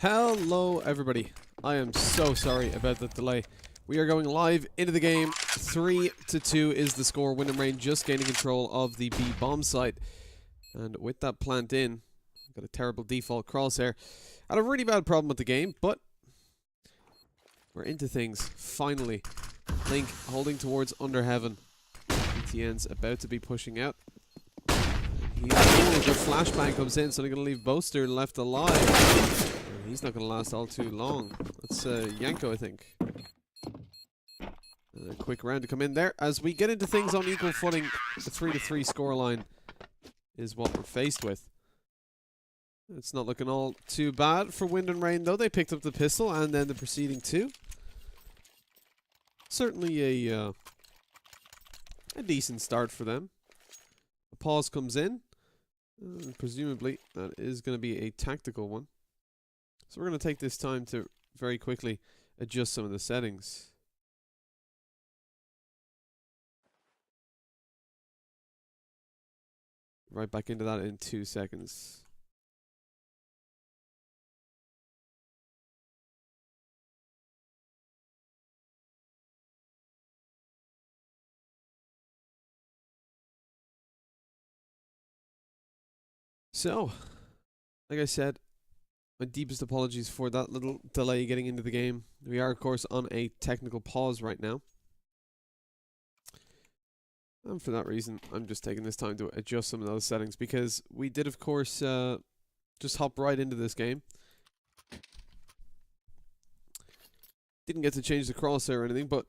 Hello everybody, I am so sorry about the delay. We are going live into the game. 3-2 is the score. Wind and Rain just gaining control of the B bomb site. And with that plant in, got a terrible default crosshair. Had a really bad problem with the game, but we're into things, finally. Link holding towards under heaven. ETN's about to be pushing out. The flashbang comes in, so they're going to leave Boaster left alive. He's not going to last all too long. That's Yanko, I think. A quick round to come in there. As we get into things on equal footing, the 3-3 scoreline is what we're faced with. It's not looking all too bad for Wind and Rain, though. They picked up the pistol and then the preceding two. Certainly a decent start for them. A pause comes in. Presumably, that is going to be a tactical one. So we're going to take this time to very quickly adjust some of the settings. Right back into that in 2 seconds. So, like I said, my deepest apologies for that little delay getting into the game. We are, of course, on a technical pause right now. And for that reason, I'm just taking this time to adjust some of those settings, because we did, of course, just hop right into this game. Didn't get to change the crosshair or anything, but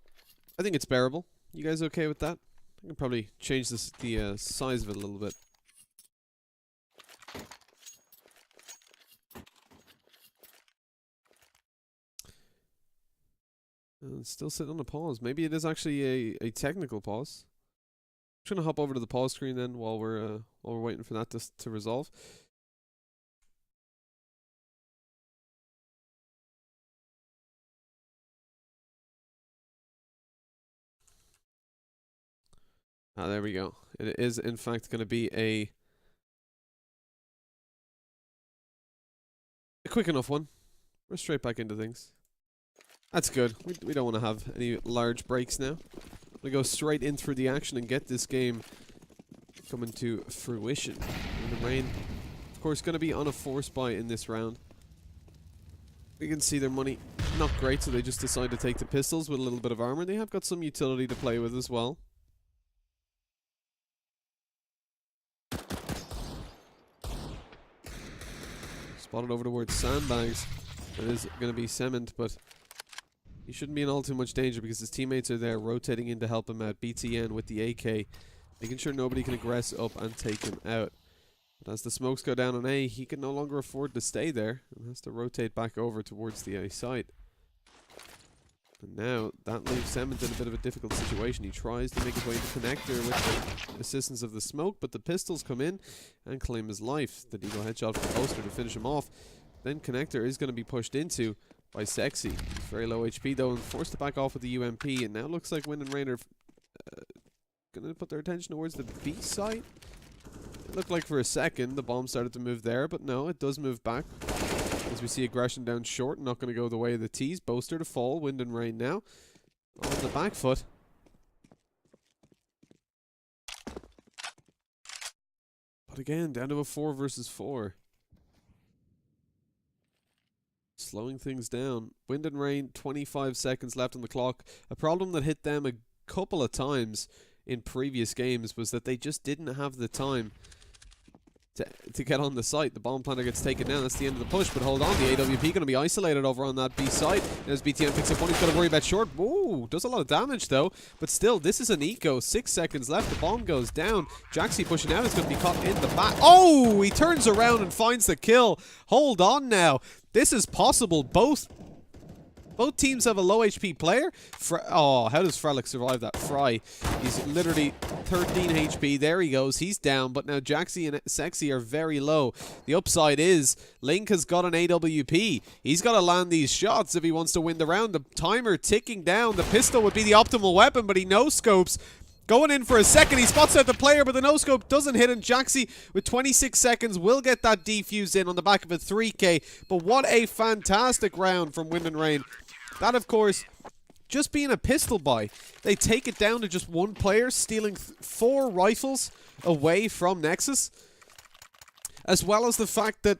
I think it's bearable. You guys okay with that? I can probably change the size of it a little bit. And still sitting on a pause. Maybe it is actually a technical pause. I'm trying to hop over to the pause screen then while we're waiting for that to resolve. Ah, there we go. It is in fact going to be a quick enough one. We're straight back into things. That's good. We don't want to have any large breaks now. We go straight in through the action and get this game coming to fruition. Wind and Rain, of course, going to be on a force buy in this round. We can see their money not great, so they just decide to take the pistols with a little bit of armor. They have got some utility to play with as well. Spotted over towards sandbags. It is going to be cement, but he shouldn't be in all too much danger because his teammates are there rotating in to help him out. BTN with the AK, making sure nobody can aggress up and take him out. But as the smokes go down on A, he can no longer afford to stay there and has to rotate back over towards the A site. And now that leaves Cement in a bit of a difficult situation. He tries to make his way into connector with the assistance of the smoke, but the pistols come in and claim his life. The Deagle headshot from Poster to finish him off. Then connector is going to be pushed into by Sexy. He's very low HP though and forced to back off with the UMP, and now looks like Wind and Rain are going to put their attention towards the B site. It looked like for a second the bomb started to move there, but no, it does move back. As we see aggression down short, not going to go the way of the T's. Boaster to fall, Wind and Rain now on the back foot. But again, down to a 4 versus 4. Slowing things down. Wind and Rain, 25 seconds left on the clock. A problem that hit them a couple of times in previous games was that they just didn't have the time to get on the site. The bomb planter gets taken down. That's the end of the push, but hold on. The AWP going to be isolated over on that B site. As BTN picks up one, he's got to worry about short. Ooh, does a lot of damage though. But still, this is an eco. 6 seconds left. The bomb goes down. Jaxie pushing out is going to be caught in the back. Oh, he turns around and finds the kill. Hold on now. This is possible. Both teams have a low HP player. Oh, how does Frelick survive that? Fry, he's literally 13 HP. There he goes. He's down. But now Jaxie and Sexy are very low. The upside is Link has got an AWP. He's got to land these shots if he wants to win the round. The timer ticking down. The pistol would be the optimal weapon, but he no-scopes. Going in for a second, he spots out the player, but the no-scope doesn't hit, and Jaxi, with 26 seconds, will get that defuse in on the back of a 3K. But what a fantastic round from Wind and Rain. That, of course, just being a pistol buy. They take it down to just one player, stealing 4 rifles away from Nexus. As well as the fact that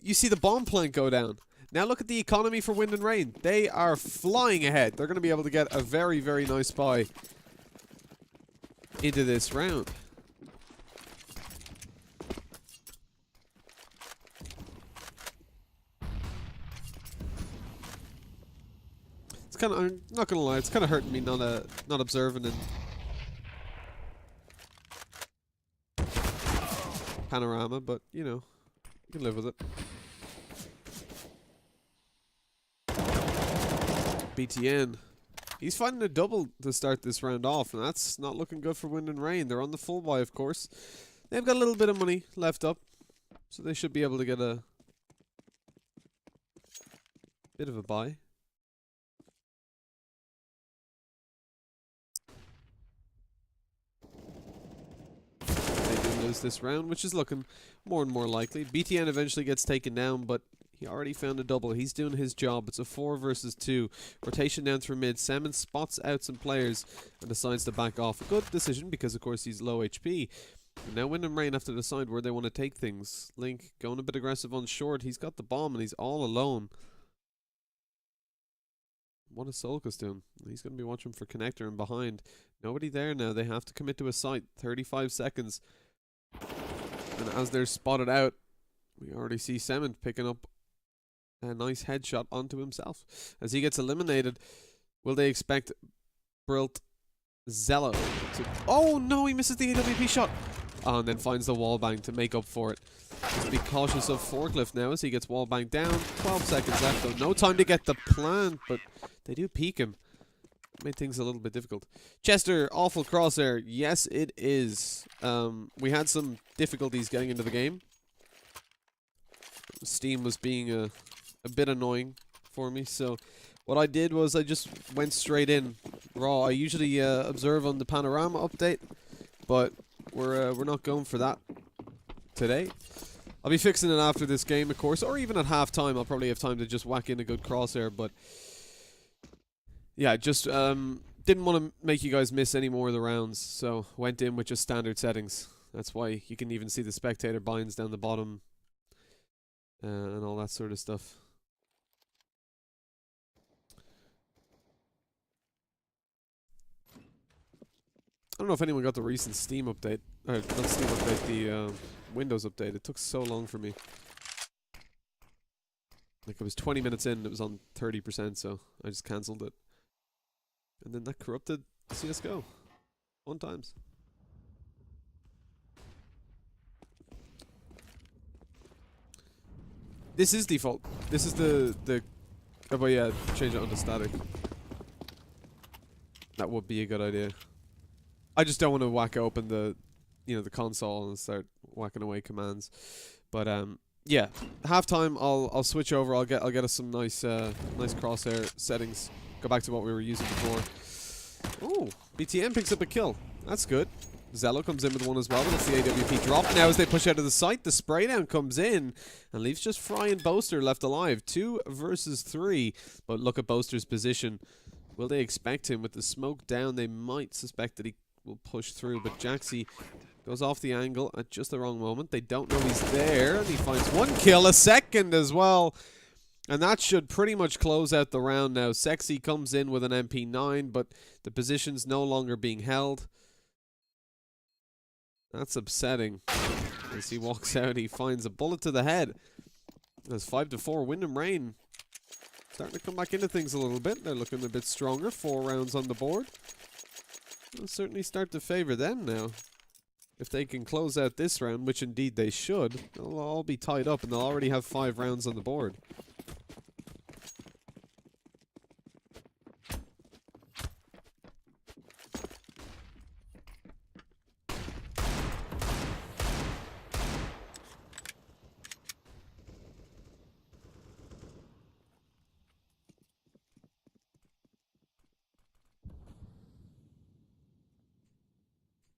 you see the bomb plant go down. Now look at the economy for Wind and Rain. They are flying ahead. They're going to be able to get a very, very nice buy into this round. It's kind of, I'm not gonna lie, it's kind of hurting me not observing and panorama, but you know, you can live with it. BTN. He's finding a double to start this round off, and that's not looking good for Wind and Rain. They're on the full buy, of course. They've got a little bit of money left up, so they should be able to get a bit of a buy. They do lose this round, which is looking more and more likely. BTN eventually gets taken down, but he already found a double. He's doing his job. It's a 4 versus 2. Rotation down through mid. Salmon spots out some players and decides to back off. A good decision because, of course, he's low HP. And now Wind and Rain have to decide where they want to take things. Link going a bit aggressive on short. He's got the bomb and he's all alone. What is Solkus doing? He's going to be watching for connector and behind. Nobody there now. They have to commit to a site. 35 seconds. And as they're spotted out, we already see Salmon picking up a nice headshot onto himself. As he gets eliminated, will they expect Brilt Zello to... Oh no, he misses the AWP shot! Oh, and then finds the wall bang to make up for it. Just be cautious of Forklift now as he gets wall banged down. 12 seconds left though. No time to get the plant, but they do peek him. Made things a little bit difficult. Chester, awful crosshair. Yes, it is. We had some difficulties getting into the game. Steam was being a bit annoying for me, so what I did was I just went straight in raw. I usually observe on the panorama update, but we're not going for that today. I'll be fixing it after this game, of course, or even at halftime. I'll probably have time to just whack in a good crosshair, but yeah, just didn't want to make you guys miss any more of the rounds, so went in with just standard settings. That's why you can even see the spectator binds down the bottom and all that sort of stuff. I don't know if anyone got the recent Steam update. Or not Steam update, the Windows update. It took so long for me. Like, it was 20 minutes in, it was on 30%, so I just cancelled it. And then that corrupted CSGO. 1 times. This is default. This is the oh, but yeah, change it onto static. That would be a good idea. I just don't want to whack open the, you know, the console and start whacking away commands. But yeah, halftime I'll switch over. I'll get us some nice nice crosshair settings. Go back to what we were using before. Oh, BTN picks up a kill. That's good. Zello comes in with one as well, but it's the AWP drop. Now as they push out of the site, the spray down comes in and leaves just Fry and Boaster left alive. 2 versus 3. But look at Boaster's position. Will they expect him with the smoke down? They might suspect that he will push through, but Jaxi goes off the angle at just the wrong moment. They don't know he's there, and he finds 1 kill, a second as well. And that should pretty much close out the round now. Sexy comes in with an MP9, but the position's no longer being held. That's upsetting. As he walks out, he finds a bullet to the head. There's 5-4. Wind and Rain starting to come back into things a little bit. They're looking a bit stronger. 4 rounds on the board. They'll certainly start to favor them now. If they can close out this round, which indeed they should, they'll all be tied up and they'll already have 5 rounds on the board.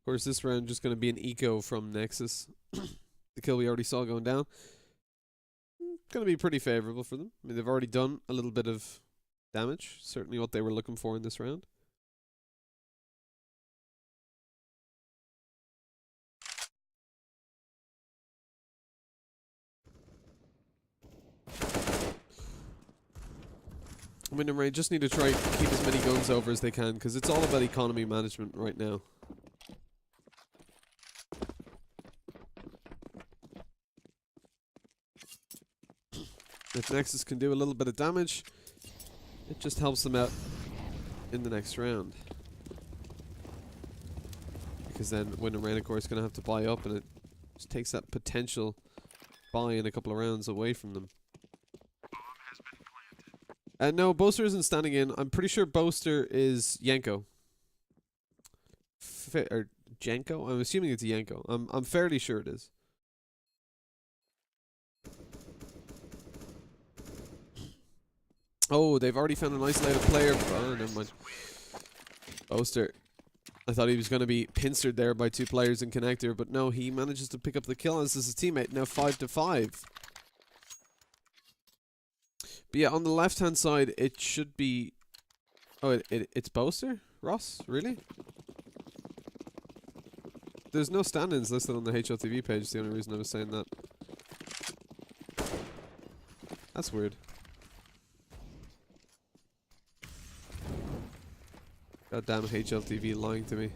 course, this round just going to be an eco from Nexus. The kill we already saw going down. Going to be pretty favorable for them. I mean, they've already done a little bit of damage. Certainly what they were looking for in this round. Win and Rain just need to try keep as many guns over as they can, because it's all about economy management right now. If Nexus can do a little bit of damage, it just helps them out in the next round. Because then Win and Rain, of course, is going to have to buy up, and it just takes that potential buy in a couple of rounds away from them. No, Boaster isn't standing in. I'm pretty sure Boaster is Yanko. Or Janko? I'm assuming it's Yanko. I'm fairly sure it is. Oh, they've already found an isolated player. Oh, never mind. Boaster. I thought he was going to be pincered there by two players in connector, but no, he manages to pick up the kill as his teammate. Now 5-5. But yeah, on the left-hand side, it should be... Oh, it's Boaster? Ross? Really? There's no stand-ins listed on the HLTV page. It's the only reason I was saying that. That's weird. Goddamn HLTV lying to me.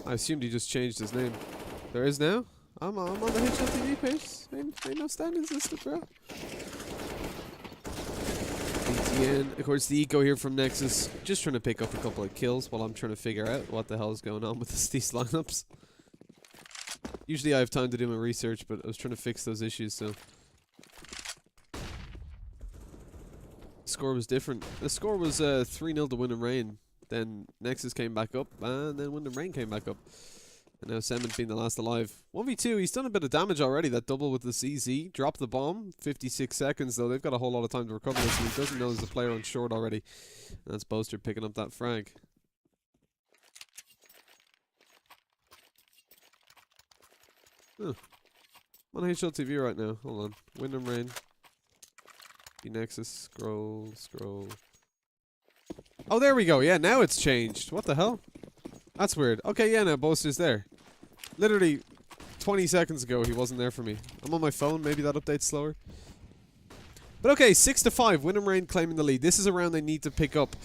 I assumed he just changed his name. There is now? I'm on the HLTV page. Ain't no stand-ins listed, bro. BTN. Of course, the eco here from Nexus. Just trying to pick up a couple of kills while I'm trying to figure out what the hell is going on with these lineups. Usually I have time to do my research, but I was trying to fix those issues, so... The score was different. The score was 3-0 to Win and Rain. Then Nexus came back up, and then Win and Rain came back up. And now Sement being the last alive. 1v2, he's done a bit of damage already. That double with the CZ. Dropped the bomb. 56 seconds, though. They've got a whole lot of time to recover this, and he doesn't know there's a player on short already. And that's Boaster picking up that frag. Huh. I'm on HLTV right now. Hold on. Win and Rain. Nexus. Scroll. Oh, there we go. Yeah, now it's changed. What the hell? That's weird. Okay, yeah, now Boaster's there. Literally 20 seconds ago, he wasn't there for me. I'm on my phone. Maybe that update's slower. But okay, 6-5. Win and Rain claiming the lead. This is a round they need to pick up.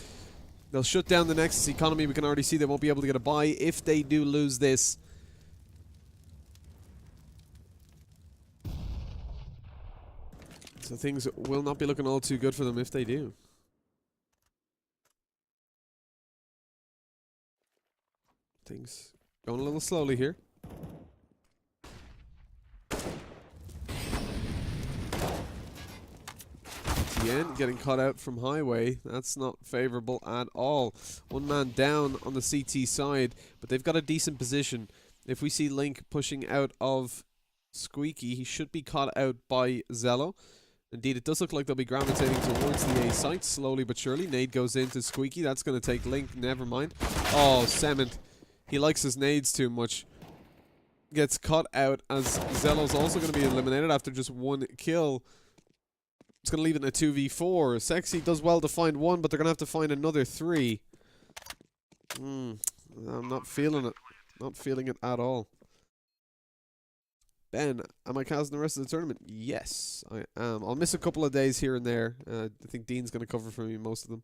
They'll shut down the Nexus economy. We can already see they won't be able to get a buy if they do lose this. So things will not be looking all too good for them if they do. Things going a little slowly here. TN getting cut out from Highway. That's not favorable at all. One man down on the CT side, but they've got a decent position. If we see Link pushing out of Squeaky, he should be caught out by Zello. Indeed, it does look like they'll be gravitating towards the A site slowly but surely. Nade goes into Squeaky. That's going to take Link. Never mind. Oh, Sement. He likes his nades too much. Gets cut out as Zello's also going to be eliminated after just one kill. It's going to leave it in a 2v4. Sexy does well to find one, but they're going to have to find another 3. I'm not feeling it. Not feeling it at all. Ben, am I casting the rest of the tournament? Yes, I am. I'll miss a couple of days here and there. I think Dean's going to cover for me most of them.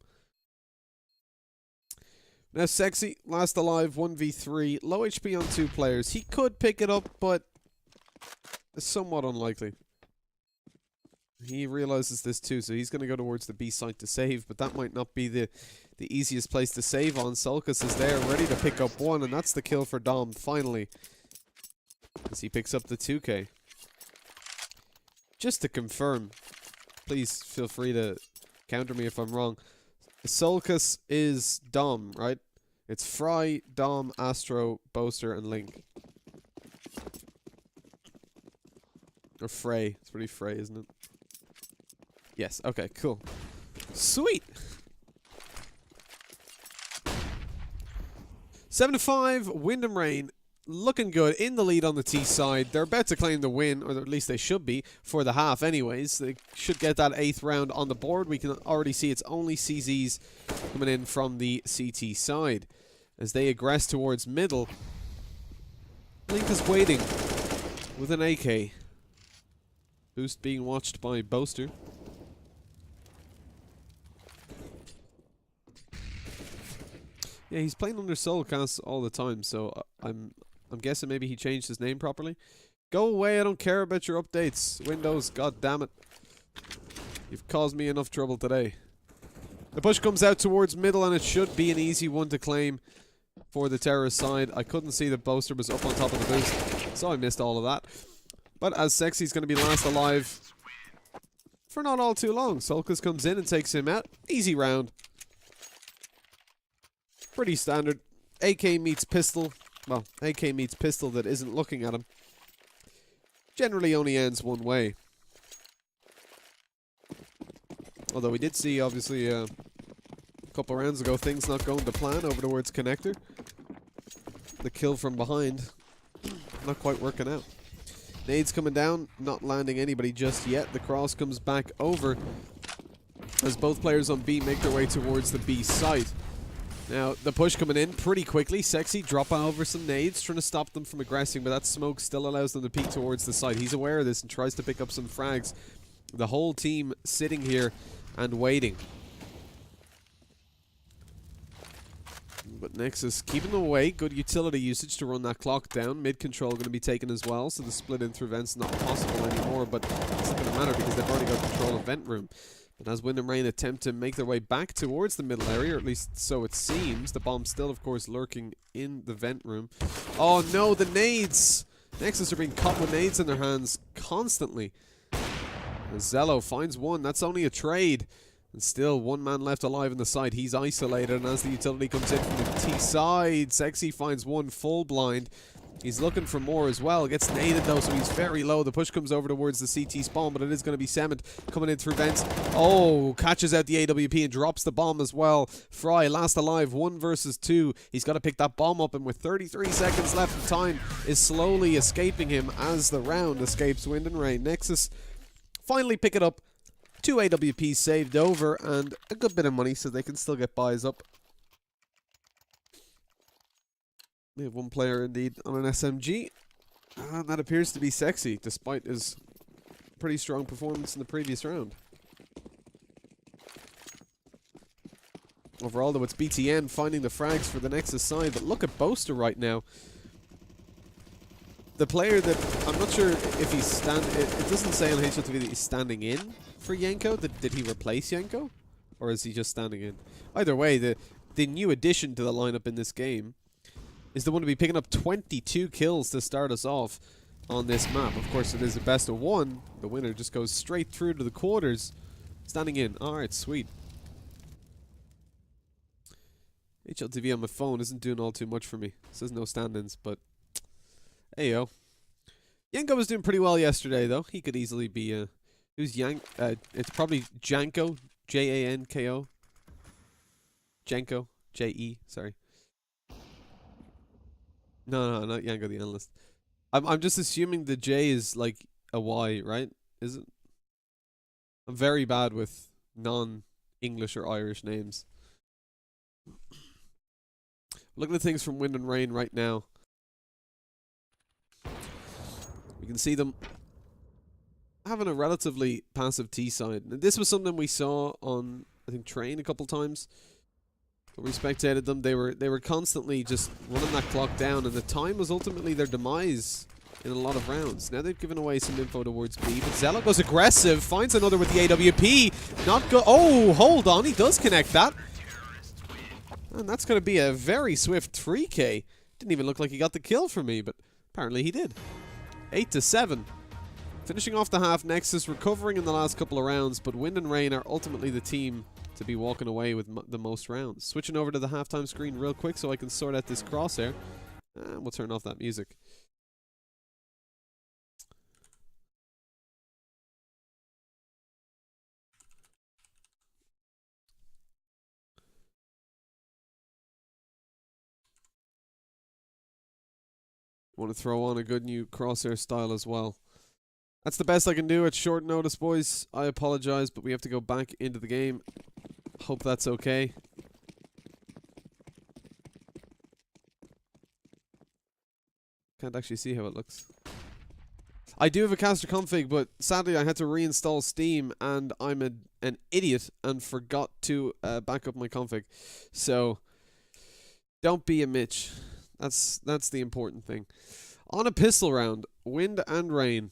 Now, Sexy, last alive, 1v3. Low HP on 2 players. He could pick it up, but it's somewhat unlikely. He realizes this too, so he's going to go towards the B site to save, but that might not be the easiest place to save on. Sulcus is there, ready to pick up 1, and that's the kill for Dom, finally. As he picks up the 2K. Just to confirm, please feel free to counter me if I'm wrong. Sulcus is Dom, right? It's Fry, Dom, Astro, Boaster, and Link. Or Frey. It's pretty Frey, isn't it? Yes, okay, cool. Sweet! 7-5, Wind and Rain. Looking good, in the lead on the T side. They're about to claim the win, or at least they should be, for the half anyways. They should get that 8th round on the board. We can already see it's only CZs coming in from the CT side. As they aggress towards middle, Link is waiting with an AK. Boost being watched by Boaster. Yeah, he's playing under Soulcast all the time, so I'm guessing maybe he changed his name properly. Go away, I don't care about your updates. Windows, god damn it. You've caused me enough trouble today. The push comes out towards middle, and it should be an easy one to claim for the terrorist side. I couldn't see that Boaster was up on top of the boost, so I missed all of that. But as Sexy's going to be last alive for not all too long. Soulcast comes in and takes him out. Easy round. Pretty standard. AK meets pistol. Well, AK meets pistol that isn't looking at him. Generally only ends one way. Although we did see, obviously, a couple rounds ago, things not going to plan over towards connector. The kill from behind, not quite working out. Nades coming down, not landing anybody just yet. The cross comes back over as both players on B make their way towards the B site. Now, the push coming in pretty quickly. Sexy dropping over some nades, trying to stop them from aggressing, but that smoke still allows them to peek towards the site. He's aware of this and tries to pick up some frags. The whole team sitting here and waiting. But Nexus keeping them away. Good utility usage to run that clock down. Mid control going to be taken as well, so the split in through vent's not possible anymore, but it's not going to matter because they've already got control of vent room. But as Wind and Rain attempt to make their way back towards the middle area, or at least so it seems, the bomb still, of course, lurking in the vent room. Oh no, the nades! Nexus are being caught with nades in their hands constantly. As Zello finds one, that's only a trade. And still, one man left alive in the side. He's isolated, and as the utility comes in from the T side, Sexy finds one full blind. He's looking for more as well. Gets naded though, so he's very low. The push comes over towards the CT spawn, but it is going to be Cement coming in through vents. Oh, catches out the AWP and drops the bomb as well. Fry, last alive, 1 versus 2. He's got to pick that bomb up, and with 33 seconds left of time, is slowly escaping him as the round escapes Wind and Rain. Nexus finally pick it up. 2 AWPs saved over, and a good bit of money, so they can still get buys up. We have one player indeed on an SMG, and that appears to be Sexy, despite his pretty strong performance in the previous round. Overall, though, it's BTN finding the frags for the Nexus side, but look at Boaster right now. The player that, I'm not sure if he's it doesn't say on HLTV that he's standing in for Yenko. Did he replace Yenko? Or is he just standing in? Either way, the new addition to the lineup in this game is the one to be picking up 22 kills to start us off on this map. Of course, it is a best of 1. The winner just goes straight through to the quarters. Standing in. Alright, sweet. HLTV on my phone isn't doing all too much for me. It says no stand-ins, but hey yo. Yenko was doing pretty well yesterday, though. He could easily be, who's Yank? It's probably Janko. Janko. Janko. J-E, sorry. No, not Yanko the Analyst. I'm just assuming the J is like a Y, right? Is it? I'm very bad with non-English or Irish names. Look at the things from Wind and Rain right now. You can see them having a relatively passive T side. And this was something we saw on, I think, Train a couple times. We spectated them. They were constantly just running that clock down, and the time was ultimately their demise in a lot of rounds. Now they've given away some info towards B, but Zello goes aggressive, finds another with the AWP. Not go. Oh, hold on, he does connect that, and that's going to be a very swift 3K. Didn't even look like he got the kill for me, but apparently he did. 8-7. Finishing off the half, Nexus recovering in the last couple of rounds, but Wind and Rain are ultimately the team to be walking away with the most rounds. Switching over to the halftime screen real quick so I can sort out this crosshair. And we'll turn off that music. Want to throw on a good new crosshair style as well. That's the best I can do at short notice, boys. I apologize, but we have to go back into the game. Hope that's okay. Can't actually see how it looks. I do have a caster config, but sadly I had to reinstall Steam, and I'm an idiot and forgot to back up my config. So, don't be a Mitch. That's the important thing. On a pistol round, wind and rain.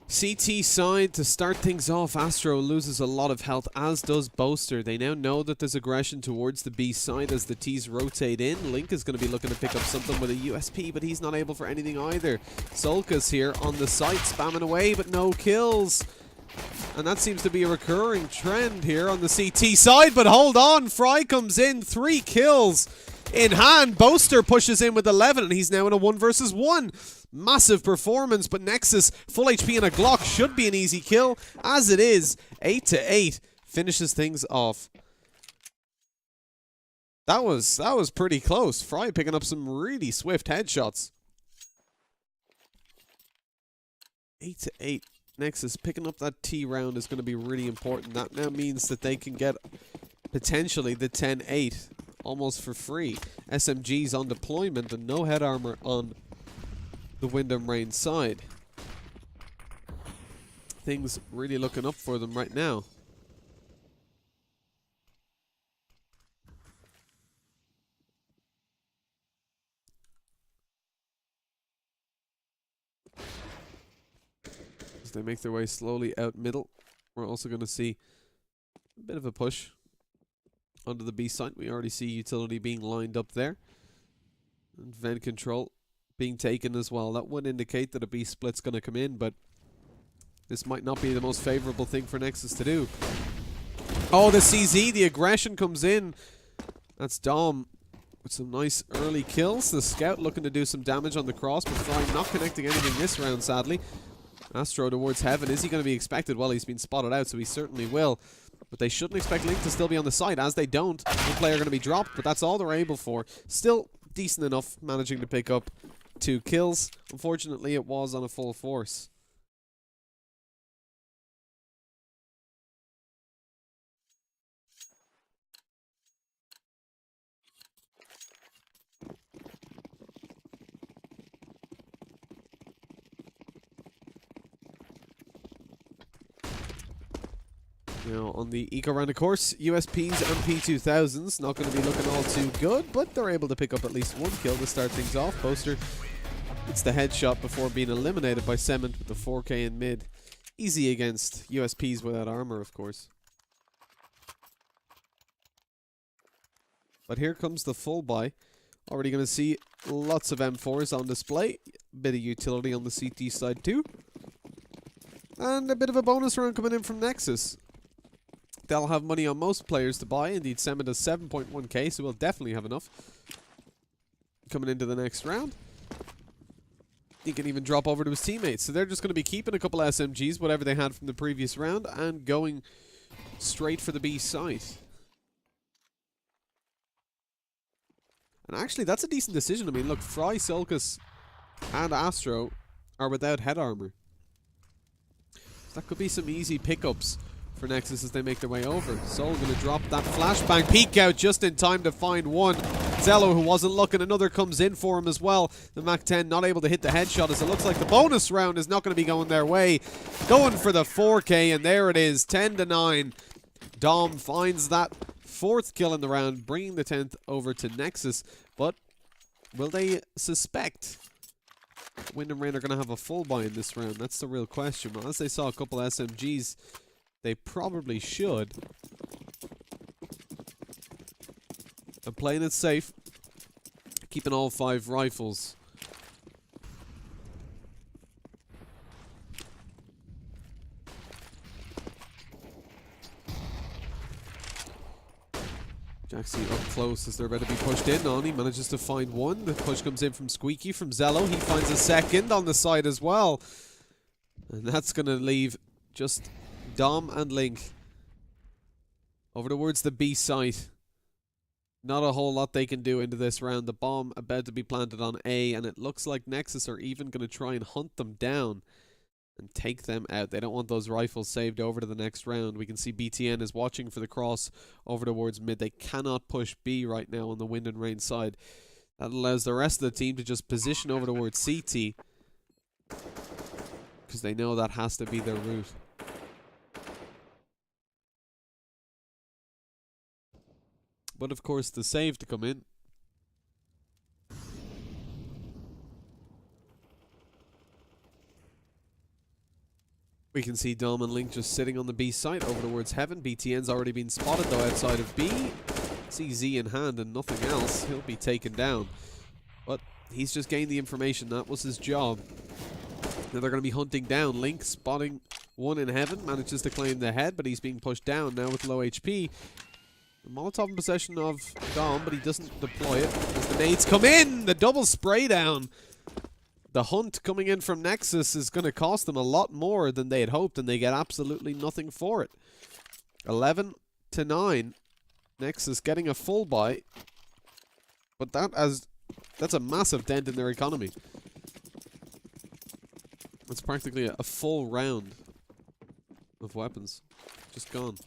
CT side to start things off. Astro loses a lot of health, as does Boaster. They now know that there's aggression towards the B side as the T's rotate in. Link is going to be looking to pick up something with a USP, but he's not able for anything either. Solka's here on the site, spamming away, but no kills. And that seems to be a recurring trend here on the CT side, but hold on. Fry comes in, 3 kills in hand. Boaster pushes in with 11, and he's now in a 1 versus 1. Massive performance, but Nexus, full HP and a Glock should be an easy kill. As it is, 8-8 finishes things off. That was pretty close. Fry picking up some really swift headshots. 8-8. Nexus picking up that T round is going to be really important. That now means that they can get potentially the 10-8 almost for free. SMGs on deployment and no head armor on the wind and rain side. Things really looking up for them right now. As they make their way slowly out middle, we're also going to see a bit of a push onto the B side. We already see utility being lined up there. And vent control being taken as well. That would indicate that a B split's going to come in, but this might not be the most favorable thing for Nexus to do. Oh, the CZ, the aggression comes in. That's Dom with some nice early kills. The scout looking to do some damage on the cross, but Fry not connecting anything this round, sadly. Astro towards heaven. Is he going to be expected? Well, he's been spotted out, so he certainly will. But they shouldn't expect Link to still be on the site. As they don't, one player going to be dropped, but that's all they're able for. Still decent enough, managing to pick up 2 kills. Unfortunately, it was on a full force. Now, on the eco round, of course, USPs and P2000s not going to be looking all too good, but they're able to pick up at least 1 kill to start things off. Boaster gets the headshot before being eliminated by Cement with the 4K in mid. Easy against USPs without armor, of course. But here comes the full buy. Already going to see lots of M4s on display. Bit of utility on the CT side too. And a bit of a bonus round coming in from Nexus. They'll have money on most players to buy. Indeed, Cement does 7.1k, so we'll definitely have enough coming into the next round. He can even drop over to his teammates. So they're just going to be keeping a couple SMGs, whatever they had from the previous round, and going straight for the B site. And actually, that's a decent decision. I mean, look, Fry, Solkus, and Astro are without head armor. So that could be some easy pickups for Nexus as they make their way over. Soul going to drop that flashbang. Peek out just in time to find one. Zello, who wasn't looking, another comes in for him as well. The Mac-10 not able to hit the headshot as it looks like the bonus round is not going to be going their way. Going for the 4K, and there it is, 10-9. Dom finds that 4th kill in the round, bringing the 10th over to Nexus. But will they suspect Wind and Rain are going to have a full buy in this round? That's the real question. Well, as they saw a couple SMGs, they probably should. And playing it safe, keeping all 5 rifles. Jaxie up close as they're about to be pushed in on. He manages to find one. The push comes in from Squeaky, from Zello. He finds a second on the side as well. And that's going to leave just Dom and Link over towards the B site. Not a whole lot they can do into this round. The bomb about to be planted on A, and it looks like Nexus are even going to try and hunt them down and take them out. They don't want those rifles saved over to the next round. We can see BTN is watching for the cross over towards mid. They cannot push B right now on the Wind and Rain side. That allows the rest of the team to just position over towards CT, because they know that has to be their route. But of course, the save to come in. We can see Dom and Link just sitting on the B site over towards Heaven. BTN's already been spotted though outside of B. See Z in hand and nothing else. He'll be taken down. But he's just gained the information. That was his job. Now they're going to be hunting down. Link spotting one in Heaven. Manages to claim the head, but he's being pushed down now with low HP. Molotov in possession of Dom, but he doesn't deploy it as the nades come in. The double spray down. The hunt coming in from Nexus is going to cost them a lot more than they had hoped, and they get absolutely nothing for it. 11-9. Nexus getting a full buy, but that's a massive dent in their economy. It's practically a full round of weapons just gone.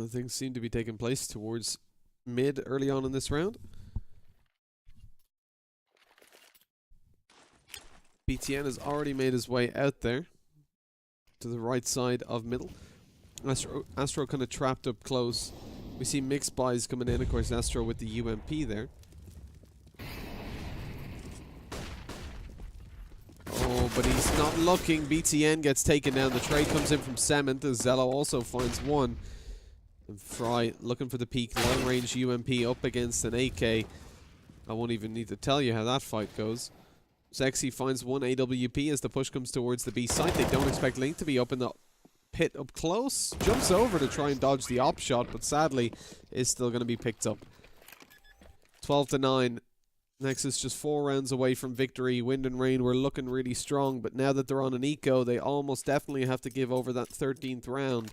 Things seem to be taking place towards mid early on in this round. BTN has already made his way out there to the right side of middle. Astro kind of trapped up close. We see mixed buys coming in. Of course, Astro with the UMP there. Oh, but he's not looking. BTN gets taken down. The trade comes in from Cement as Zello also finds one. And Fry looking for the peak. Long range UMP up against an AK. I won't even need to tell you how that fight goes. Sexy finds one AWP as the push comes towards the B site. They don't expect Link to be up in the pit up close. Jumps over to try and dodge the op shot, but sadly is still going to be picked up. 12-9. Nexus just 4 rounds away from victory. Wind and Rain were looking really strong, but now that they're on an eco, they almost definitely have to give over that 13th round.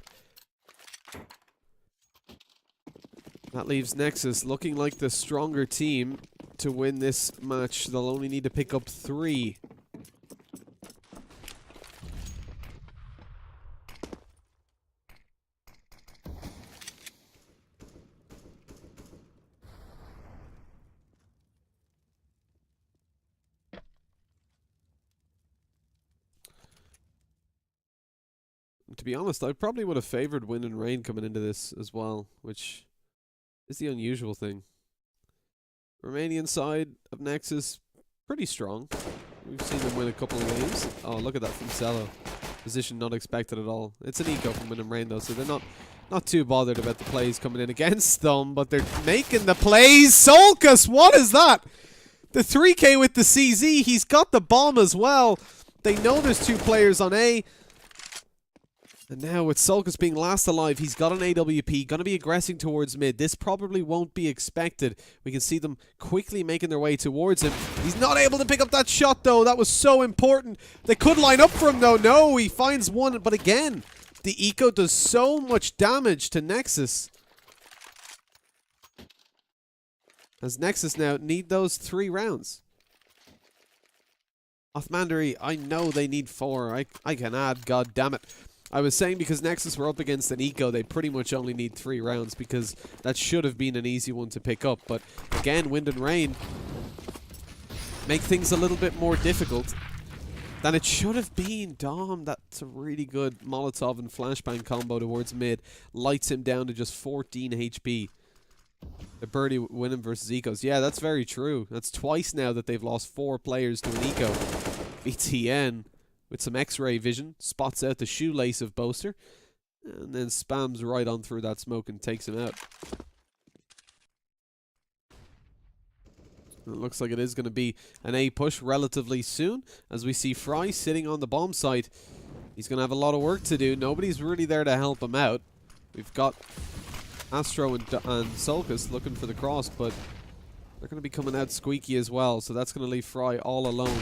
That leaves Nexus looking like the stronger team to win this match. They'll only need to pick up 3. To be honest, I probably would have favored Wind and Rain coming into this as well, which is the unusual thing. Romanian side of Nexus, pretty strong. We've seen them win a couple of games. Oh, look at that from Cello. Position not expected at all. It's an eco from Wind and Rain though, so they're not too bothered about the plays coming in against them, but they're making the plays. Solkus, what is that? The 3K with the CZ, he's got the bomb as well. They know there's 2 players on A. And now with Solkus being last alive, he's got an AWP, going to be aggressing towards mid. This probably won't be expected. We can see them quickly making their way towards him. He's not able to pick up that shot though. That was so important. They could line up for him though. No, he finds one. But again, the eco does so much damage to Nexus. As Nexus now need those 3 rounds. Othmandery, I know they need 4. I can add, god damn it. I was saying because Nexus were up against an eco, they pretty much only need 3 rounds because that should have been an easy one to pick up. But again, Wind and Rain make things a little bit more difficult than it should have been. Dom, that's a really good Molotov and flashbang combo towards mid. Lights him down to just 14 HP. The birdie winning versus ecos. Yeah, that's very true. That's twice now that they've lost 4 players to an eco. BTN with some X-ray vision, spots out the shoelace of Boaster, and then spams right on through that smoke and takes him out. It looks like it is going to be an A push relatively soon, as we see Fry sitting on the bomb site. He's going to have a lot of work to do. Nobody's really there to help him out. We've got Astro and Sulcus looking for the cross, but they're going to be coming out squeaky as well, so that's going to leave Fry all alone.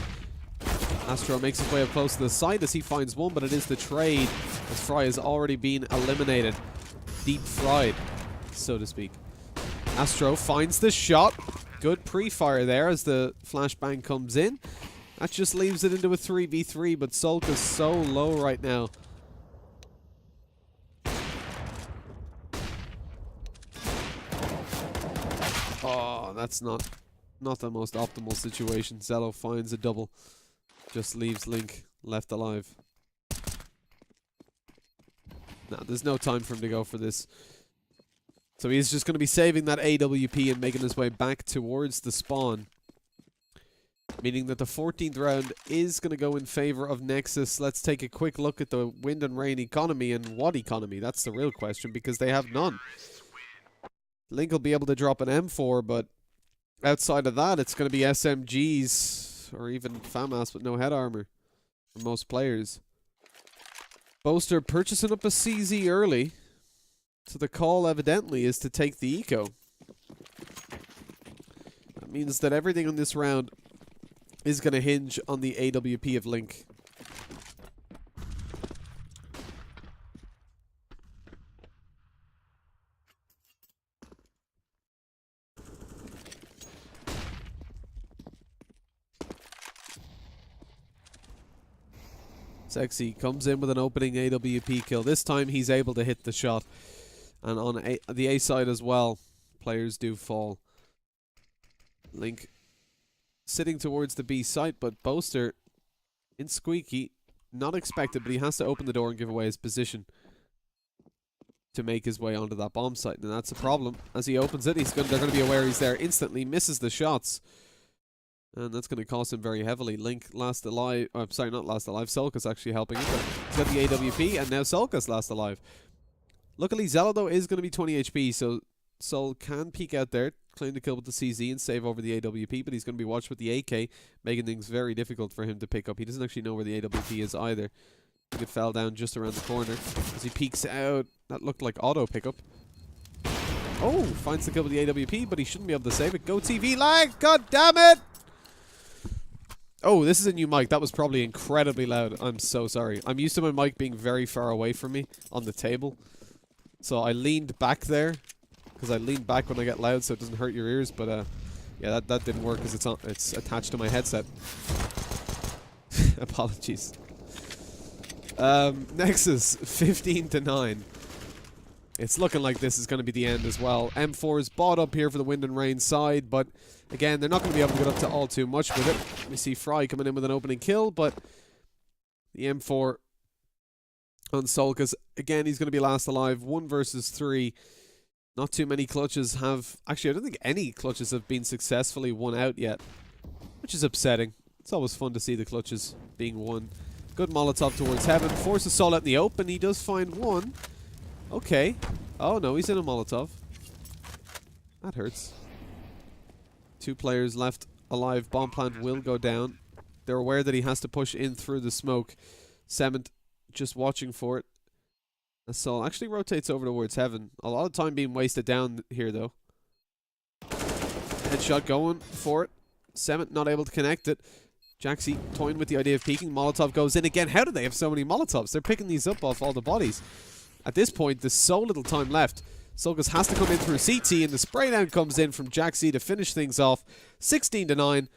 Astro makes his way up close to the side as he finds one, but it is the trade as Fry has already been eliminated. Deep fried, so to speak. Astro finds the shot. Good pre-fire there as the flashbang comes in. That just leaves it into a 3v3, but Sulcus so low right now. Oh, that's not the most optimal situation. Zello finds a double. Just leaves Link left alive. No, there's no time for him to go for this. So he's just going to be saving that AWP and making his way back towards the spawn. Meaning that the 14th round is going to go in favor of Nexus. Let's take a quick look at the wind and rain economy. And what economy? That's the real question, because they have none. Link will be able to drop an M4, but outside of that, it's going to be SMGs or even FAMAS with no head armor for most players. Boaster purchasing up a CZ early, so the call evidently is to take the eco. That means that everything on this round is going to hinge on the AWP of Link. Sexy comes in with an opening AWP kill. This time he's able to hit the shot. And on the A side as well, players do fall. Link sitting towards the B site, but Boaster in squeaky. Not expected, but he has to open the door and give away his position to make his way onto that bomb site. And that's a problem. As he opens it, they're going to be aware he's there instantly. Misses the shots. And that's going to cost him very heavily. Link last alive. Oh, sorry, not last alive. Sulcus actually helping him. He's got the AWP, and now Sulcus last alive. Luckily, Zello, though, is going to be 20 HP, so Sol can peek out there, claim the kill with the CZ, and save over the AWP, but he's going to be watched with the AK, making things very difficult for him to pick up. He doesn't actually know where the AWP is either. I think it fell down just around the corner. As he peeks out, that looked like auto pickup. Oh, finds the kill with the AWP, but he shouldn't be able to save it. Go TV lag! God damn it! Oh, this is a new mic. That was probably incredibly loud. I'm so sorry. I'm used to my mic being very far away from me on the table. So I leaned back there, because I lean back when I get loud so it doesn't hurt your ears. But yeah, that didn't work because it's attached to my headset. Apologies. Nexus 15-9. It's looking like this is going to be the end as well. M4 is bought up here for the wind and rain side, but again, they're not going to be able to get up to all too much with it. We see Fry coming in with an opening kill, but the M4 on Sulcus, again, he's going to be last alive. 1 versus 3. Not too many clutches have... Actually, I don't think any clutches have been successfully won out yet, which is upsetting. It's always fun to see the clutches being won. Good Molotov towards heaven. Forces Sol out in the open. He does find one. Okay. Oh, no, he's in a Molotov. That hurts. 2 players left alive. Bomb plant will go down. They're aware that he has to push in through the smoke. Cement just watching for it. Sol actually rotates over towards heaven. A lot of time being wasted down here, though. Headshot going for it. Cement not able to connect it. Jaxi toying with the idea of peeking. Molotov goes in again. How do they have so many Molotovs? They're picking these up off all the bodies. At this point, there's so little time left. Sulcus has to come in through CT, and the spray down comes in from Jaxi to finish things off. 16-9.